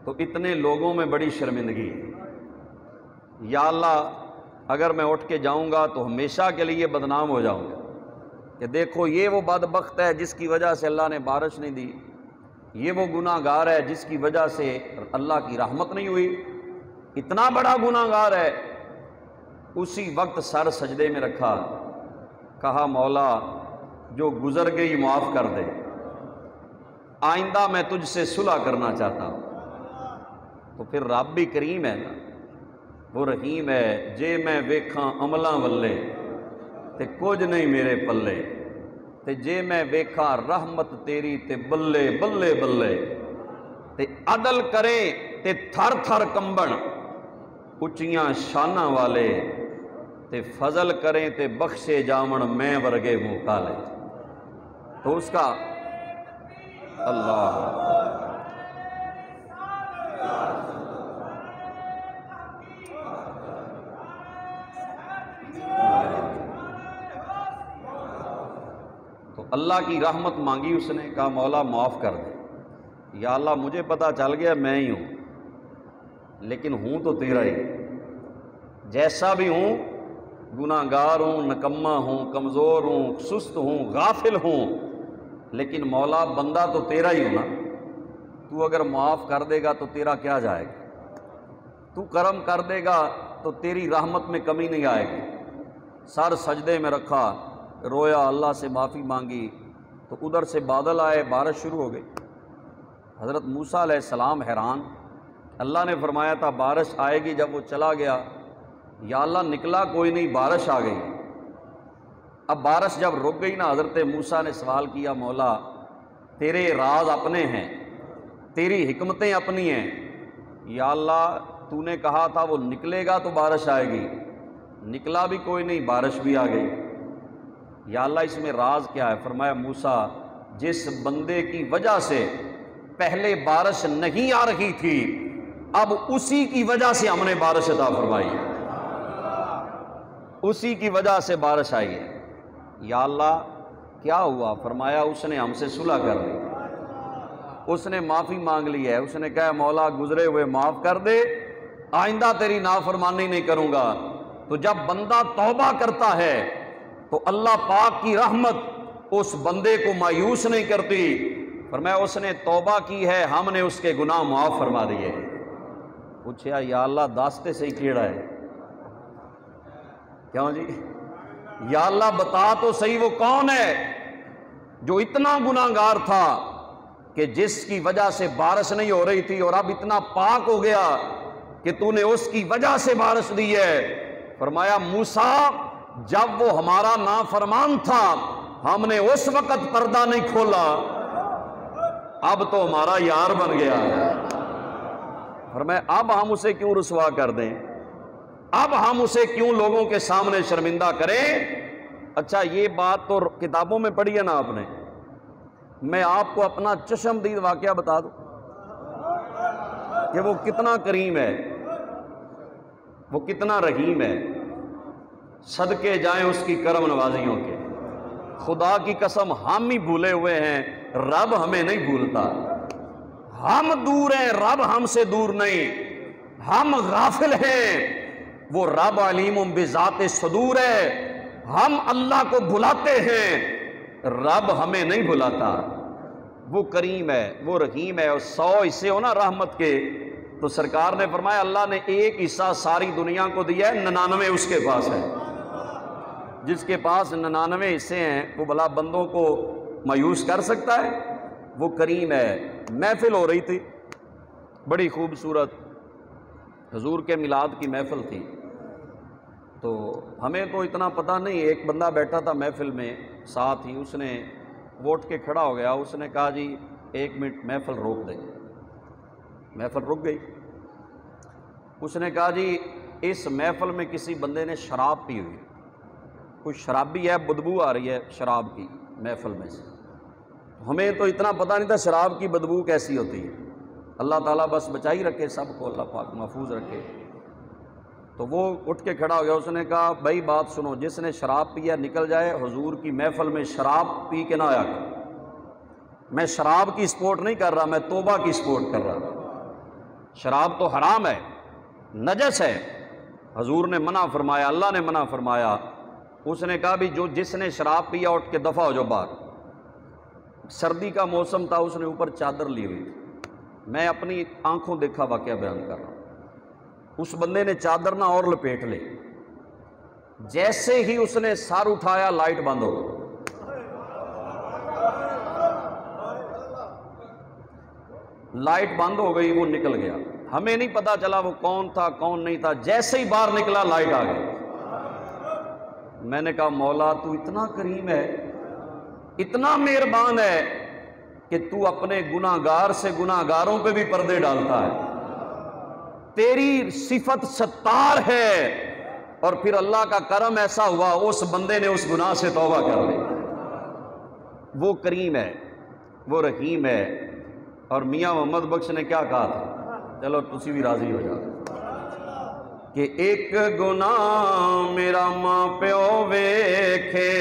Speaker 1: تو اتنے لوگوں میں بڑی شرمندگی ہے، یا اللہ اگر میں اٹھ کے جاؤں گا تو ہمیشہ کے لیے بدنام ہو جاؤں گا کہ دیکھو یہ وہ بدبخت ہے جس کی وجہ سے اللہ نے بارش نہیں دی، یہ وہ گناہ گار ہے جس کی وجہ سے اللہ کی رحمت نہیں ہوئی، اتنا بڑا گناہ گار ہے۔ اسی وقت سر سجدے میں رکھا، کہا مولا جو گزر گئی معاف کر دے، آئندہ میں تجھ سے صلح کرنا چاہتا ہوں۔ تو پھر رب بھی کریم ہے نا، وہ رحیم ہے، جے میں ویکھاں عملاں ولے تے کچھ نہیں میرے پلے، تے جے میں ویکھاں رحمت تیری تے بلے بلے بلے، تے عدل کریں تے تھر تھر کمبن اچیاں شاناں والے، تے فضل کریں تے بخشے جاون میں ورگے منہ کالے۔ تو اس کا اللہ تو اللہ کی رحمت مانگی، اس نے کہا مولا معاف کر دے۔ یا اللہ مجھے پتا چل گیا میں ہی ہوں، لیکن ہوں تو تیرا ہی، جیسا بھی ہوں، گناہ گار ہوں، نکما ہوں، کمزور ہوں، سست ہوں، غافل ہوں، لیکن مولا بندہ تو تیرا ہی ہوں نا۔ تو اگر معاف کر دے گا تو تیرا کیا جائے گا، تو کرم کر دے گا تو تیری رحمت میں کمی نہیں آئے گی۔ سر سجدے میں رکھا، رویا، اللہ سے معافی مانگی، تو ادھر سے بادل آئے، بارش شروع ہو گئی۔ حضرت موسیٰ علیہ السلام حیران، اللہ نے فرمایا تھا بارش آئے گی، جب وہ چلا گیا یا اللہ نکلا کوئی نہیں، بارش آ گئی۔ اب بارش جب رک گئی نا، حضرت موسیٰ نے سوال کیا مولا تیرے راز اپنے ہیں، تیری حکمتیں اپنی ہیں، یا اللہ تو نے کہا تھا وہ نکلے گا تو بارش آئے گی، نکلا بھی کوئی نہیں، بارش بھی آ گئی، یا اللہ اس میں راز کیا ہے؟ فرمایا موسیٰ جس بندے کی وجہ سے پہلے بارش نہیں آ رہی تھی، اب اسی کی وجہ سے ہم نے بارش عطا فرمائی ہے، اسی کی وجہ سے بارش آئی ہے۔ یا اللہ کیا ہوا؟ فرمایا اس نے ہم سے صلح کر لی، اس نے معافی مانگ لی ہے، اس نے کہا مولا گزرے ہوئے معاف کر دے، آئندہ تیری نافرمانی نہیں کروں گا۔ تو جب بندہ توبہ کرتا ہے تو اللہ پاک کی رحمت اس بندے کو مایوس نہیں کرتی۔ فرمایا اس نے توبہ کی ہے، ہم نے اس کے گناہ معاف فرما دیے۔ پوچھا یا اللہ داستے سے ہی کیڑا ہے کیوں جی؟ یا اللہ بتا تو صحیح وہ کون ہے جو اتنا گناہ گار تھا کہ جس کی وجہ سے بارش نہیں ہو رہی تھی، اور اب اتنا پاک ہو گیا کہ تو نے اس کی وجہ سے بارش دی ہے۔ فرمایا موسیٰ جب وہ ہمارا نافرمان تھا ہم نے اس وقت پردہ نہیں کھولا، اب تو ہمارا یار بن گیا ہے۔ فرمایا اب ہم اسے کیوں رسوا کر دیں، اب ہم اسے کیوں لوگوں کے سامنے شرمندہ کریں؟ اچھا یہ بات تو کتابوں میں پڑھی ہے نا آپ نے، میں آپ کو اپنا چشمدید واقعہ بتا دوں کہ وہ کتنا کریم ہے، وہ کتنا رحیم ہے، صدقے جائیں اس کی کرم نوازیوں کے۔ خدا کی قسم ہم ہی بھولے ہوئے ہیں، رب ہمیں نہیں بھولتا۔ ہم دور ہیں، رب ہم سے دور نہیں، ہم غافل ہیں، وہ رب علیم بذات صدور ہے۔ ہم اللہ کو بھلاتے ہیں، رب ہمیں نہیں بھلاتا۔ وہ کریم ہے، وہ رحیم ہے۔ اور 100 حصے ہو نا رحمت کے، تو سرکار نے فرمایا اللہ نے ایک حصہ ساری دنیا کو دیا ہے، 99 اس کے پاس ہے۔ جس کے پاس 99 حصے ہیں وہ بھلا بندوں کو مایوس کر سکتا ہے؟ وہ کریم ہے۔ محفل ہو رہی تھی بڑی خوبصورت، حضور کے میلاد کی محفل تھی، تو ہمیں تو اتنا پتہ نہیں، ایک بندہ بیٹھا تھا محفل میں ساتھ ہی، اس نے ووٹ کے کھڑا ہو گیا، اس نے کہا جی 1 منٹ محفل روک دیں۔ محفل رک گئی۔ اس نے کہا جی اس محفل میں کسی بندے نے شراب پی ہوئی، کوئی شرابی ہے، بدبو آ رہی ہے شراب کی محفل میں سے۔ ہمیں تو اتنا پتہ نہیں تھا شراب کی بدبو کیسی ہوتی ہے، اللہ تعالیٰ بس بچائی رکھے سب کو، اللہ پاک محفوظ رکھے۔ تو وہ اٹھ کے کھڑا ہو گیا، اس نے کہا بھائی بات سنو، جس نے شراب پیا نکل جائے، حضور کی محفل میں شراب پی کے نہ آیا کر۔ میں شراب کی سپورٹ نہیں کر رہا، میں توبہ کی سپورٹ کر رہا۔ شراب تو حرام ہے، نجس ہے، حضور نے منع فرمایا، اللہ نے منع فرمایا۔ اس نے کہا بھی جس نے شراب پیا اٹھ کے دفع ہو جاؤ باہر۔ سردی کا موسم تھا، اس نے اوپر چادر لی ہوئی تھی، میں اپنی آنکھوں دیکھا واقعہ بیان کر رہا ہوں۔ اس بندے نے چادر نہ اور لپیٹ لی، جیسے ہی اس نے سر اٹھایا لائٹ بند ہو گئی۔ لائٹ بند ہو گئی، وہ نکل گیا، ہمیں نہیں پتا چلا وہ کون تھا کون نہیں تھا، جیسے ہی باہر نکلا لائٹ آ گئی۔ میں نے کہا مولا تو اتنا کریم ہے، اتنا مہربان ہے کہ تو اپنے گناہ گار سے گناہ گاروں پہ بھی پردے ڈالتا ہے، تیری صفت ستار ہے۔ اور پھر اللہ کا کرم ایسا ہوا اس بندے نے اس گناہ سے توبہ کر لی۔ وہ کریم ہے، وہ رحیم ہے۔ اور میاں محمد بخش نے کیا کہا تھا، چلو تسی بھی راضی ہو جاؤ، کہ ایک گناہ میرا ماں پیو ویکھے،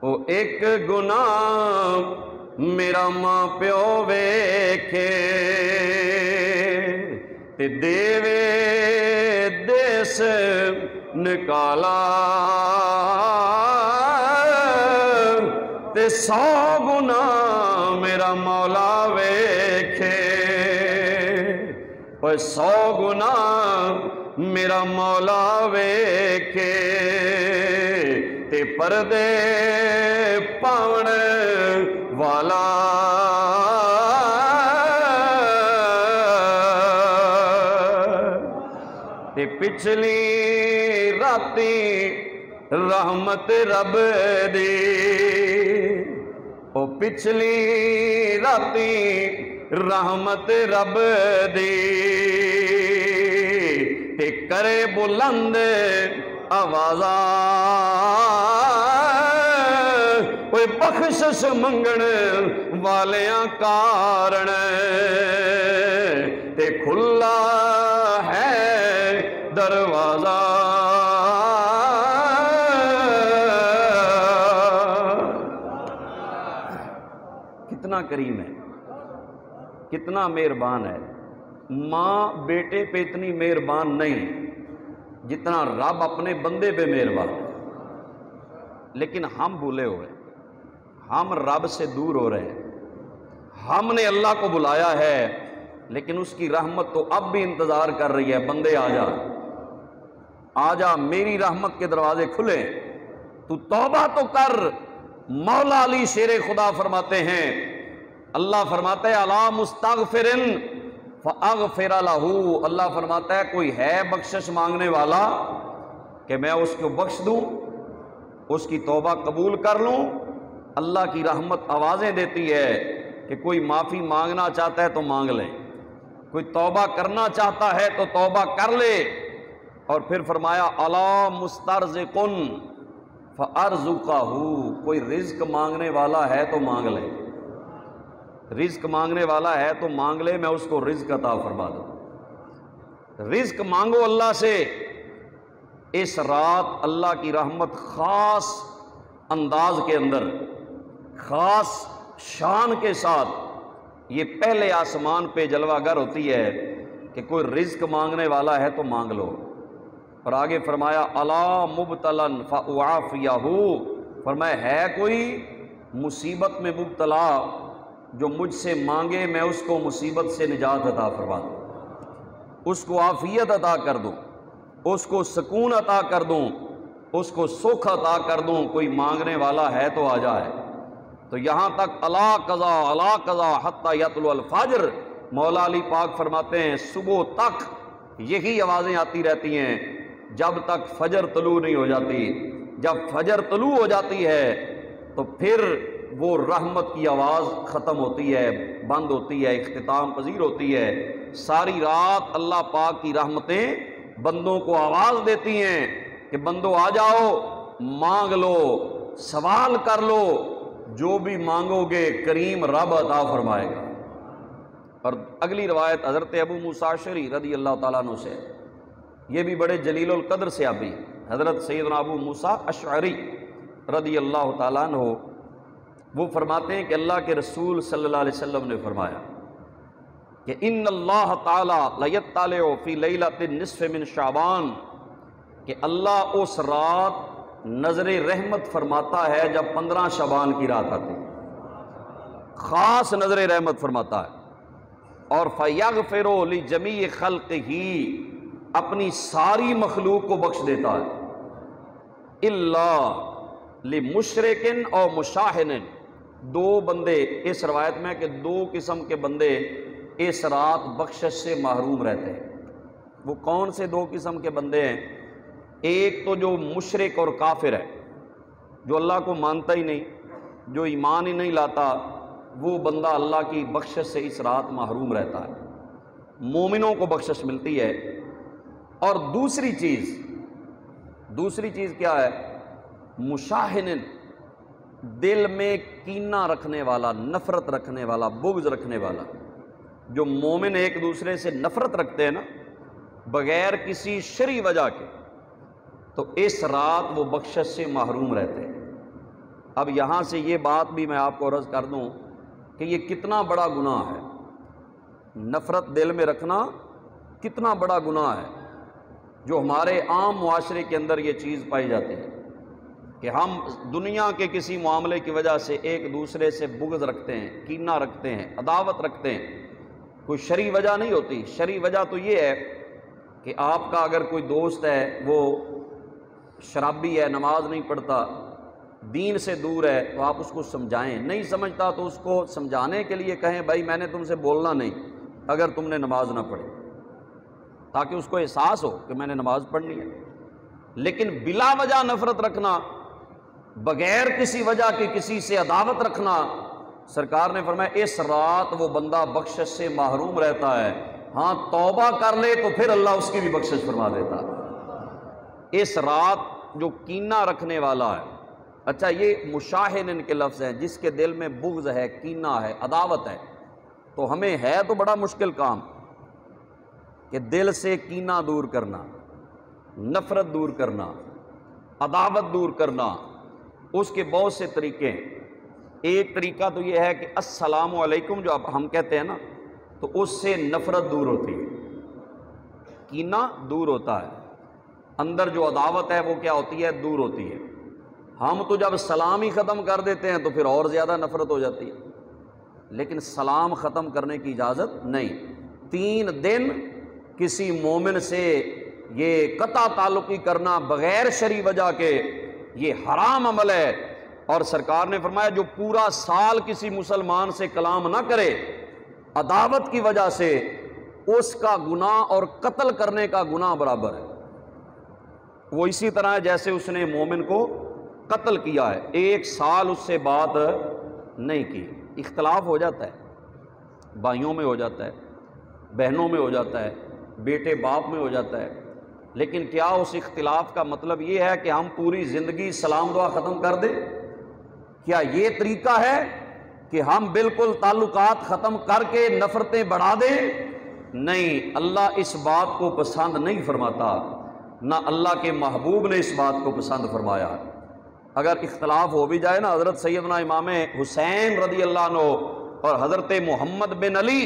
Speaker 1: او ایک گناہ میرا ماں پیو ویکھے، تے دیوے دیس نکالا، تے 100 گناہ میرا مولا ویکھے، اور 100 گناہ میرا مولا ویکھے، تے پردے پاون والا، تے پچھلی راتی رحمت رب دی، او پچھلی راتی رحمت رب دی، تے کرے بلند آوازاں، اوے بخشش منگن والیاں کارن، تے کھلا ہے دروازہ، کتنا کریم ہے، کتنا مہربان ہے۔ ماں بیٹے پہ اتنی مہربان نہیں جتنا رب اپنے بندے پہ مہربان ہے، لیکن ہم بھولے ہوئے، ہم رب سے دور ہو رہے ہیں۔ ہم نے اللہ کو بلایا ہے، لیکن اس کی رحمت تو اب بھی انتظار کر رہی ہے، بندے آ جا، آ جا، میری رحمت کے دروازے کھلے، تو توبہ تو کر۔ مولا علی شیر خدا فرماتے ہیں، اللہ فرماتا ہے الا مستغفرن فاغفر لہ، اللہ فرماتا ہے کوئی ہے بخشش مانگنے والا کہ میں اس کو بخش دوں، اس کی توبہ قبول کر لوں۔ اللہ کی رحمت آوازیں دیتی ہے کہ کوئی معافی مانگنا چاہتا ہے تو مانگ لے، کوئی توبہ کرنا چاہتا ہے تو توبہ کر لے، اور پھر فرمایا الا مسترزقن فارزقہ، کوئی رزق مانگنے والا ہے تو مانگ لے، رزق مانگنے والا ہے تو مانگ لے، میں اس کو رزق عطا فرما دوں۔ رزق مانگو اللہ سے۔ اس رات اللہ کی رحمت خاص انداز کے اندر، خاص شان کے ساتھ یہ پہلے آسمان پہ جلوہ گر ہوتی ہے کہ کوئی رزق مانگنے والا ہے تو مانگ لو۔ اور آگے فرمایا الا مبتلا فاعافیہ، فرمایا ہے کوئی مصیبت میں مبتلا جو مجھ سے مانگے میں اس کو مصیبت سے نجات عطا فرما دوں، اس کو عافیت عطا کر دوں، اس کو سکون عطا کر دوں، اس کو سکھ عطا کر دوں۔ کوئی مانگنے والا ہے تو آ جائے۔ تو یہاں تک الا قضا حتی یطلع الفجر، مولا علی پاک فرماتے ہیں صبح تک یہی آوازیں آتی رہتی ہیں جب تک فجر طلوع نہیں ہو جاتی۔ جب فجر طلوع ہو جاتی ہے تو پھر وہ رحمت کی آواز ختم ہوتی ہے، بند ہوتی ہے، اختتام پذیر ہوتی ہے۔ ساری رات اللہ پاک کی رحمتیں بندوں کو آواز دیتی ہیں کہ بندو آ جاؤ، مانگ لو، سوال کر لو، جو بھی مانگو گے کریم رب عطا فرمائے گا۔ اور اگلی روایت حضرت ابو موسیٰ اشعری رضی اللہ تعالیٰ عنہ سے، یہ بھی بڑے جلیل القدر صحابی، حضرت سیدنا ابو موسیٰ اشعری رضی اللہ تعالیٰ عنہ، وہ فرماتے ہیں کہ اللہ کے رسول صلی اللہ علیہ وسلم نے فرمایا کہ ان اللہ تعالی لیطلع فی لیلۃ النصف من شعبان، کہ اللہ اس رات نظر رحمت فرماتا ہے جب 15 شعبان کی رات آتی ہے، خاص نظر رحمت فرماتا ہے۔ اور فیغفر لجمیع خلقہ، اپنی ساری مخلوق کو بخش دیتا ہے، الا لمشرک او مشاہن، دو بندے، اس روایت میں کہ دو قسم کے بندے اس رات بخشش سے محروم رہتے ہیں۔ وہ کون سے دو قسم کے بندے ہیں؟ ایک تو جو مشرک اور کافر ہے، جو اللہ کو مانتا ہی نہیں، جو ایمان ہی نہیں لاتا، وہ بندہ اللہ کی بخشش سے اس رات محروم رہتا ہے۔ مومنوں کو بخشش ملتی ہے۔ اور دوسری چیز کیا ہے؟ مشاہن، دل میں کینہ رکھنے والا، نفرت رکھنے والا، بغض رکھنے والا۔ جو مومن ایک دوسرے سے نفرت رکھتے ہیں نا بغیر کسی شرعی وجہ کے، تو اس رات وہ بخشش سے محروم رہتے ہیں۔ اب یہاں سے یہ بات بھی میں آپ کو عرض کر دوں کہ یہ کتنا بڑا گناہ ہے، نفرت دل میں رکھنا کتنا بڑا گناہ ہے، جو ہمارے عام معاشرے کے اندر یہ چیز پائی جاتی ہے کہ ہم دنیا کے کسی معاملے کی وجہ سے ایک دوسرے سے بغض رکھتے ہیں، کینہ رکھتے ہیں، عداوت رکھتے ہیں۔ کوئی شرعی وجہ نہیں ہوتی۔ شرعی وجہ تو یہ ہے کہ آپ کا اگر کوئی دوست ہے، وہ شرابی ہے، نماز نہیں پڑھتا، دین سے دور ہے، تو آپ اس کو سمجھائیں، نہیں سمجھتا تو اس کو سمجھانے کے لیے کہیں بھائی میں نے تم سے بولنا نہیں اگر تم نے نماز نہ پڑھی، تاکہ اس کو احساس ہو کہ میں نے نماز پڑھنی ہے۔ لیکن بلا وجہ نفرت رکھنا، بغیر کسی وجہ کے کسی سے عداوت رکھنا، سرکار نے فرمایا اس رات وہ بندہ بخشش سے محروم رہتا ہے۔ ہاں توبہ کر لے تو پھر اللہ اس کی بھی بخشش فرما دیتا ہے۔ اس رات جو کینہ رکھنے والا ہے، اچھا یہ مشاہن کے لفظ ہیں، جس کے دل میں بغض ہے، کینہ ہے، عداوت ہے، تو ہمیں ہے تو بڑا مشکل کام کہ دل سے کینہ دور کرنا، نفرت دور کرنا، عداوت دور کرنا۔ اس کے بہت سے طریقے ہیں۔ ایک طریقہ تو یہ ہے کہ السلام علیکم جو اب ہم کہتے ہیں نا، تو اس سے نفرت دور ہوتی ہے، کینہ دور ہوتا ہے، اندر جو عداوت ہے وہ کیا ہوتی ہے؟ دور ہوتی ہے۔ ہم تو جب سلام ہی ختم کر دیتے ہیں تو پھر اور زیادہ نفرت ہو جاتی ہے، لیکن سلام ختم کرنے کی اجازت نہیں۔ 3 دن کسی مومن سے یہ قطع تعلقی کرنا بغیر شرعی وجہ کے، یہ حرام عمل ہے۔ اور سرکار نے فرمایا جو پورا سال کسی مسلمان سے کلام نہ کرے عداوت کی وجہ سے، اس کا گناہ اور قتل کرنے کا گناہ برابر ہے۔ وہ اسی طرح ہے جیسے اس نے مومن کو قتل کیا ہے، 1 سال اس سے بات نہیں کی۔ اختلاف ہو جاتا ہے، بھائیوں میں ہو جاتا ہے، بہنوں میں ہو جاتا ہے، بیٹے باپ میں ہو جاتا ہے، لیکن کیا اس اختلاف کا مطلب یہ ہے کہ ہم پوری زندگی سلام دعا ختم کر دیں؟ کیا یہ طریقہ ہے کہ ہم بالکل تعلقات ختم کر کے نفرتیں بڑھا دیں؟ نہیں، اللہ اس بات کو پسند نہیں فرماتا، نہ اللہ کے محبوب نے اس بات کو پسند فرمایا۔ اگر اختلاف ہو بھی جائے نا، حضرت سیدنا امام حسین رضی اللہ عنہ اور حضرت محمد بن علی،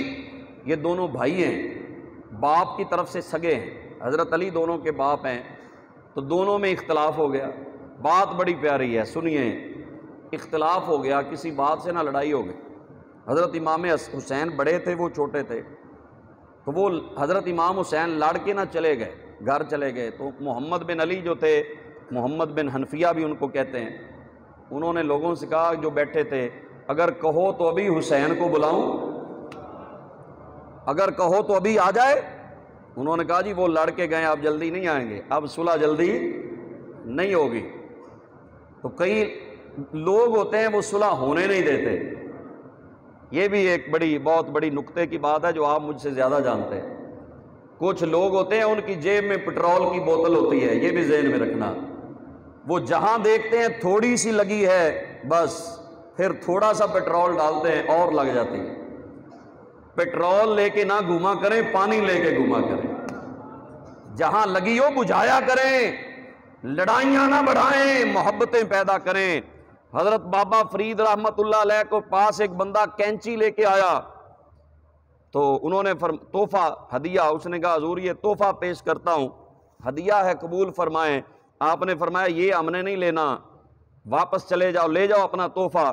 Speaker 1: یہ دونوں بھائی ہیں، باپ کی طرف سے سگے ہیں، حضرت علی دونوں کے باپ ہیں، تو دونوں میں اختلاف ہو گیا۔ بات بڑی پیاری ہے، سنیے، اختلاف ہو گیا، کسی بات سے نہ لڑائی ہو گئی۔ حضرت امام حسین بڑے تھے، وہ چھوٹے تھے، تو وہ حضرت امام حسین لڑ کے نہ چلے گئے، گھر چلے گئے، تو محمد بن علی جو تھے، محمد بن حنفیہ بھی ان کو کہتے ہیں، انہوں نے لوگوں سے کہا جو بیٹھے تھے، اگر کہو تو ابھی حسین کو بلاؤں، اگر کہو تو ابھی آ جائے۔ انہوں نے کہا جی وہ لڑ کے گئے، اب جلدی نہیں آئیں گے، اب صلح جلدی نہیں ہوگی۔ تو کئی لوگ ہوتے ہیں وہ صلح ہونے نہیں دیتے، یہ بھی ایک بہت بڑی نکتے کی بات ہے جو آپ مجھ سے زیادہ جانتے ہیں۔ کچھ لوگ ہوتے ہیں ان کی جیب میں پٹرول کی بوتل ہوتی ہے، یہ بھی ذہن میں رکھنا، وہ جہاں دیکھتے ہیں تھوڑی سی لگی ہے بس پھر تھوڑا سا پٹرول ڈالتے ہیں اور لگ جاتی ہے۔ پٹرول لے کے نہ گھوما کریں، پانی لے کے گھوما کریں، جہاں لگی ہو بجھایا کریں، لڑائیاں نہ بڑھائیں، محبتیں پیدا کریں۔ حضرت بابا فرید رحمت اللہ علیہ کو پاس ایک بندہ کینچی لے کے آیا، تو انہوں نے تحفہ ہدیہ، اس نے کہا حضور یہ تحفہ پیش کرتا ہوں، ہدیہ ہے قبول فرمائیں۔ آپ نے فرمایا یہ ہم نے نہیں لینا، واپس چلے جاؤ، لے جاؤ اپنا تحفہ،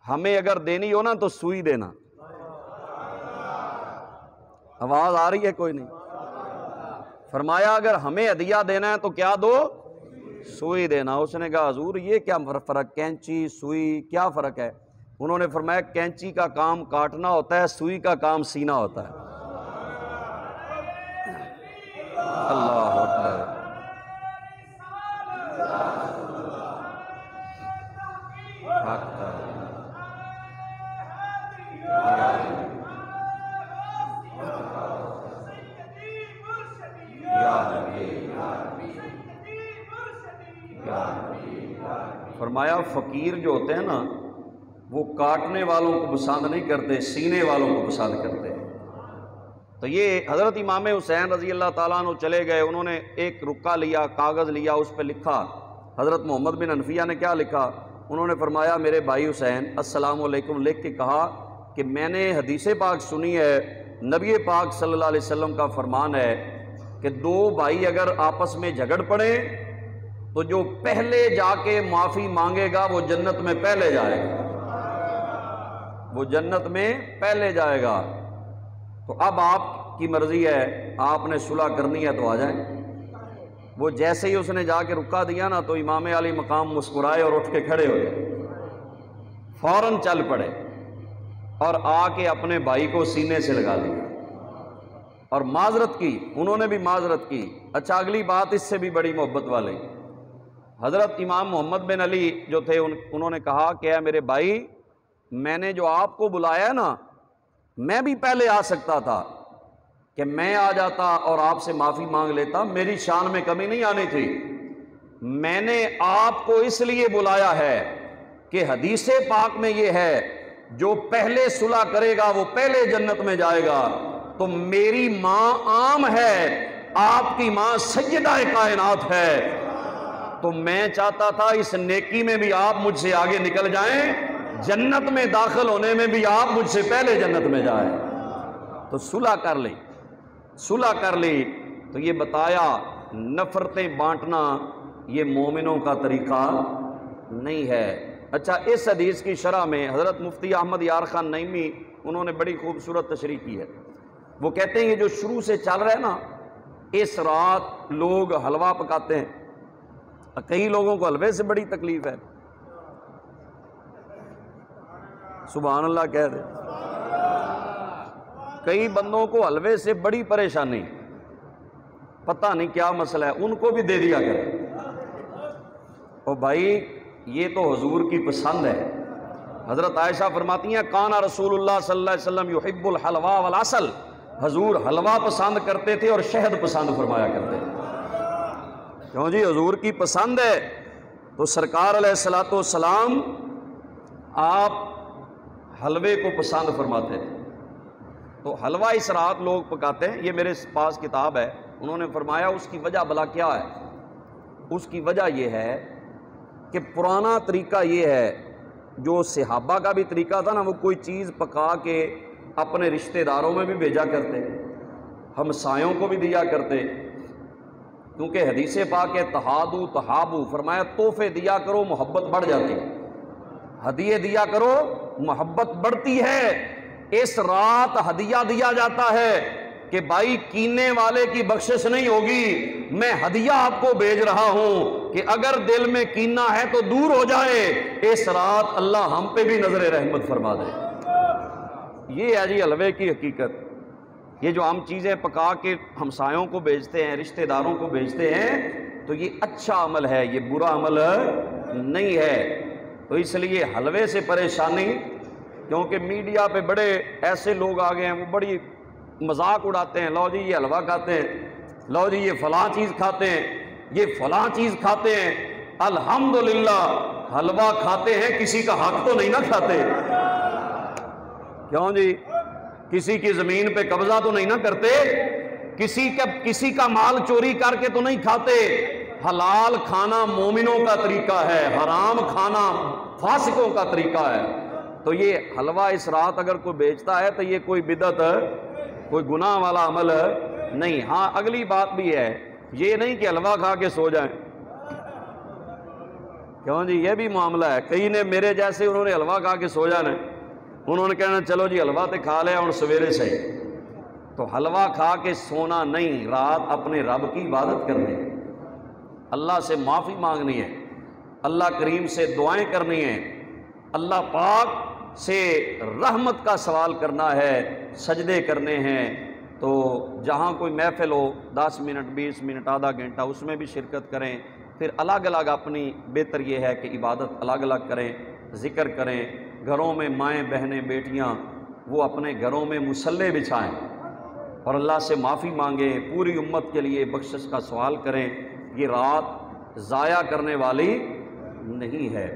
Speaker 1: ہمیں اگر دینی ہو نا تو سوئی دینا۔ آواز آ رہی ہے کوئی نہیں؟ فرمایا اگر ہمیں ہدیہ دینا ہے تو کیا دو؟ سوئی دینا۔ اس نے کہا حضور یہ کیا فرق، کینچی سوئی کیا فرق ہے؟ انہوں نے فرمایا کینچی کا کام کاٹنا ہوتا ہے، سوئی کا کام سینا ہوتا ہے۔ اللہ اکبر۔ فرمایا فقیر جو ہوتے ہیں نا وہ کاٹنے والوں کو پسند نہیں کرتے، سینے والوں کو پسند کرتے ہیں۔ تو یہ حضرت امام حسین رضی اللہ تعالیٰ عنہ چلے گئے، انہوں نے ایک رکا لیا، کاغذ لیا، اس پہ لکھا۔ حضرت محمد بن حنفیہ نے کیا لکھا؟ انہوں نے فرمایا میرے بھائی حسین السلام علیکم لکھ کے کہا کہ میں نے حدیث پاک سنی ہے، نبی پاک صلی اللہ علیہ وسلم کا فرمان ہے کہ دو بھائی اگر آپس میں جھگڑ پڑیں تو جو پہلے جا کے معافی مانگے گا وہ جنت میں پہلے جائے گا، وہ جنت میں پہلے جائے گا۔ تو اب آپ کی مرضی ہے، آپ نے صلح کرنی ہے تو آ جائیں۔ وہ جیسے ہی اس نے جا کے رکا دیا نا تو امام علی مقام مسکرائے اور اٹھ کے کھڑے ہو گئے، فوراً چل پڑے اور آ کے اپنے بھائی کو سینے سے لگا لیا اور معذرت کی، انہوں نے بھی معذرت کی۔ اچھا اگلی بات اس سے بھی بڑی محبت والی، حضرت امام محمد بن علی جو تھے انہوں نے کہا کہ اے میرے بھائی میں نے جو آپ کو بلایا نا میں بھی پہلے آ سکتا تھا کہ میں آ جاتا اور آپ سے معافی مانگ لیتا، میری شان میں کمی نہیں آنی تھی۔ میں نے آپ کو اس لیے بلایا ہے کہ حدیث پاک میں یہ ہے جو پہلے صلح کرے گا وہ پہلے جنت میں جائے گا۔ تو میری ماں عام ہے، آپ کی ماں سیدہ کائنات ہے، تو میں چاہتا تھا اس نیکی میں بھی آپ مجھ سے آگے نکل جائیں، جنت میں داخل ہونے میں بھی آپ مجھ سے پہلے جنت میں جائیں۔ تو صلح کر لی، صلح کر لی۔ تو یہ بتایا نفرتیں بانٹنا یہ مومنوں کا طریقہ نہیں ہے۔ اچھا اس حدیث کی شرح میں حضرت مفتی احمد یار خان نعیمی انہوں نے بڑی خوبصورت تشریح کی ہے۔ وہ کہتے ہیں یہ جو شروع سے چل رہا ہے نا، اس رات لوگ حلوہ پکاتے ہیں، کئی لوگوں کو حلوے سے بڑی تکلیف ہے، سبحان اللہ کہہ دے، کئی بندوں کو حلوے سے بڑی پریشانی، پتہ نہیں کیا مسئلہ ہے، ان کو بھی دے دیا کرے۔ اور بھائی یہ تو حضور کی پسند ہے۔ حضرت عائشہ فرماتی ہیں کانا رسول اللہ صلی اللہ علیہ وسلم یحب الحلوہ والعسل، حضور حلوہ پسند کرتے تھے اور شہد پسند فرمایا کرتے تھے۔ کیوں جی حضور کی پسند ہے۔ تو سرکار علیہ الصلوۃ والسلام آپ حلوے کو پسند فرماتے تھے۔ تو حلوہ اس رات لوگ پکاتے ہیں، یہ میرے پاس کتاب ہے، انہوں نے فرمایا اس کی وجہ بلا کیا ہے؟ اس کی وجہ یہ ہے کہ پرانا طریقہ یہ ہے، جو صحابہ کا بھی طریقہ تھا نا، وہ کوئی چیز پکا کے اپنے رشتہ داروں میں بھی بھیجا کرتے، ہمسایوں کو بھی دیا کرتے، کیونکہ حدیث پاک ہے تہادو تہابو، فرمایا تحفے دیا کرو محبت بڑھ جاتی ہے، ہدیے دیا کرو محبت بڑھتی ہے۔ اس رات ہدیہ دیا جاتا ہے کہ بھائی کینے والے کی بخشش نہیں ہوگی، میں ہدیہ آپ کو بھیج رہا ہوں کہ اگر دل میں کینہ ہے تو دور ہو جائے، اس رات اللہ ہم پہ بھی نظر رحمت فرما دے۔ یہ ہے جی حلوے کی حقیقت۔ یہ جو ہم چیزیں پکا کے ہمسایوں کو بھیجتے ہیں، رشتہ داروں کو بھیجتے ہیں، تو یہ اچھا عمل ہے، یہ برا عمل نہیں ہے۔ تو اس لیے حلوے سے پریشانی، کیونکہ میڈیا پہ بڑے ایسے لوگ آ گئے ہیں، وہ بڑی مذاق اڑاتے ہیں، لو جی یہ حلوہ کھاتے ہیں، لو جی یہ فلاں چیز کھاتے ہیں، یہ فلاں چیز کھاتے ہیں۔ الحمدللہ حلوہ کھاتے ہیں، کسی کا حق تو نہیں نہ کھاتے، کیوں جی؟ کسی کی زمین پہ قبضہ تو نہیں نہ کرتے، کسی کا مال چوری کر کے تو نہیں کھاتے۔ حلال کھانا مومنوں کا طریقہ ہے، حرام کھانا فاسقوں کا طریقہ ہے۔ تو یہ حلوہ اس رات اگر کوئی بیچتا ہے تو یہ کوئی بدعت، کوئی گناہ والا عمل نہیں۔ ہاں اگلی بات بھی ہے، یہ نہیں کہ حلوہ کھا کے سو جائیں، کیوں جی؟ یہ بھی معاملہ ہے، کئی نے میرے جیسے انہوں نے حلوہ کھا کے سو جانا ہے، انہوں نے کہنا چلو جی حلوہ تے کھا لیا اور سویرے سے۔ تو حلوہ کھا کے سونا نہیں، رات اپنے رب کی عبادت کرنی ہے، اللہ سے معافی مانگنی ہے، اللہ کریم سے دعائیں کرنی ہیں، اللہ پاک سے رحمت کا سوال کرنا ہے، سجدے کرنے ہیں۔ تو جہاں کوئی محفل ہو 10 منٹ 20 منٹ آدھا گھنٹہ اس میں بھی شرکت کریں، پھر الگ الگ اپنی بہتر یہ ہے کہ عبادت الگ الگ کریں، ذکر کریں۔ گھروں میں مائیں بہنیں بیٹیاں وہ اپنے گھروں میں مصلے بچھائیں اور اللہ سے معافی مانگیں، پوری امت کے لیے بخشش کا سوال کریں۔ یہ رات ضائع کرنے والی نہیں ہے۔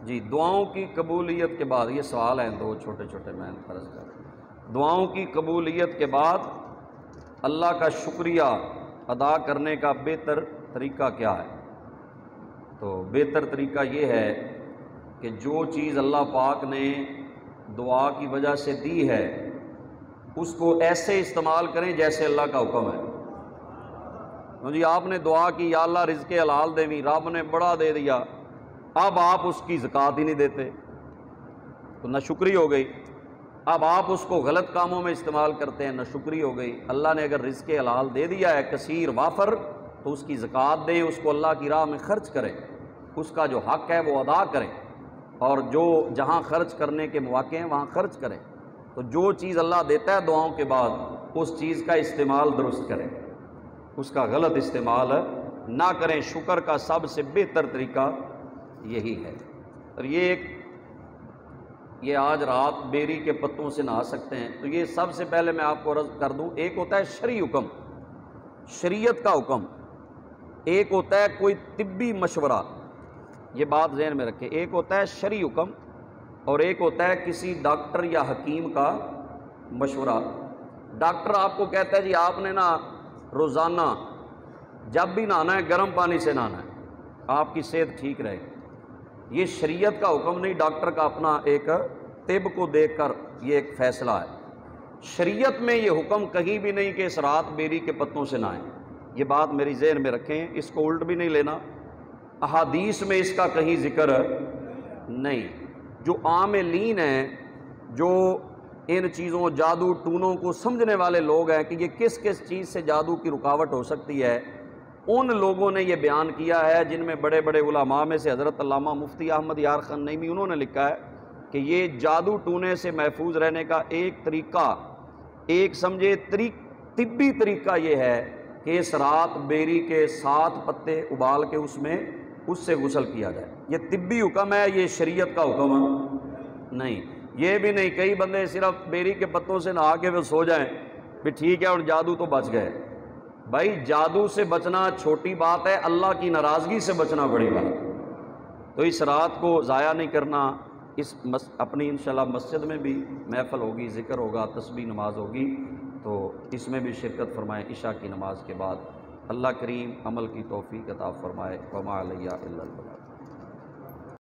Speaker 1: جی دعاؤں کی قبولیت کے بعد، یہ سوال ہیں دو چھوٹے چھوٹے میں فرض کر، دعاؤں کی قبولیت کے بعد اللہ کا شکریہ ادا کرنے کا بہتر طریقہ کیا ہے؟ تو بہتر طریقہ یہ ہے کہ جو چیز اللہ پاک نے دعا کی وجہ سے دی ہے اس کو ایسے استعمال کریں جیسے اللہ کا حکم ہے۔ جی آپ نے دعا کی یا اللہ رزق حلال دے، رب نے بڑا دے دیا، اب آپ اس کی زکوٰۃ ہی نہیں دیتے تو نہ شکری ہو گئی۔ اب آپ اس کو غلط کاموں میں استعمال کرتے ہیں، نہ شکری ہو گئی۔ اللہ نے اگر رزق حلال دے دیا ہے کثیر وافر تو اس کی زکوٰۃ دیں، اس کو اللہ کی راہ میں خرچ کریں، اس کا جو حق ہے وہ ادا کریں، اور جو جہاں خرچ کرنے کے مواقع ہیں وہاں خرچ کریں۔ تو جو چیز اللہ دیتا ہے دعاؤں کے بعد اس چیز کا استعمال درست کریں، اس کا غلط استعمال نہ کریں۔ شکر کا سب سے بہتر طریقہ یہی ہے۔ اور یہ آج رات بیری کے پتوں سے نہا سکتے ہیں، تو یہ سب سے پہلے میں آپ کو عرض کر دوں، ایک ہوتا ہے شرعی حکم، شریعت کا حکم، ایک ہوتا ہے کوئی طبی مشورہ، یہ بات ذہن میں رکھیں، ایک ہوتا ہے شرعی حکم اور ایک ہوتا ہے کسی ڈاکٹر یا حکیم کا مشورہ۔ ڈاکٹر آپ کو کہتا ہے جی آپ نے نا روزانہ جب بھی نہانا ہے گرم پانی سے نہانا ہے، آپ کی صحت ٹھیک رہے گی۔ یہ شریعت کا حکم نہیں، ڈاکٹر کا اپنا ایک طب کو دیکھ کر یہ ایک فیصلہ ہے۔ شریعت میں یہ حکم کہیں بھی نہیں کہ اس رات بیری کے پتوں سے نہائیں، یہ بات میری ذہن میں رکھیں، اس کو الٹ بھی نہیں لینا۔ احادیث میں اس کا کہیں ذکر نہیں۔ جو عاملین ہیں، جو ان چیزوں جادو ٹونوں کو سمجھنے والے لوگ ہیں کہ یہ کس کس چیز سے جادو کی رکاوٹ ہو سکتی ہے، ان لوگوں نے یہ بیان کیا ہے، جن میں بڑے بڑے علماء میں سے حضرت علامہ مفتی احمد یار خان نعیمی، انہوں نے لکھا ہے کہ یہ جادو ٹونے سے محفوظ رہنے کا ایک طریقہ، ایک سمجھے طبی طریقہ یہ ہے کہ اس رات بیری کے 7 پتے ابال کے اس سے غسل کیا جائے۔ یہ طبی حکم ہے، یہ شریعت کا حکم نہیں، یہ بھی نہیں، کئی بندے صرف بیری کے پتوں سے نہا کے وہ سو جائیں پھر ٹھیک ہے اور جادو تو بچ گئے۔ بھائی جادو سے بچنا چھوٹی بات ہے، اللہ کی ناراضگی سے بچنا بڑی بات ہے۔ تو اس رات کو ضائع نہیں کرنا۔ اپنی انشاءاللہ مسجد میں بھی محفل ہوگی، ذکر ہوگا، تسبیح نماز ہوگی، تو اس میں بھی شرکت فرمائیں عشاء کی نماز کے بعد۔ اللہ کریم عمل کی توفیق عطا فرمائے۔ وما علیہ الا البلاغ۔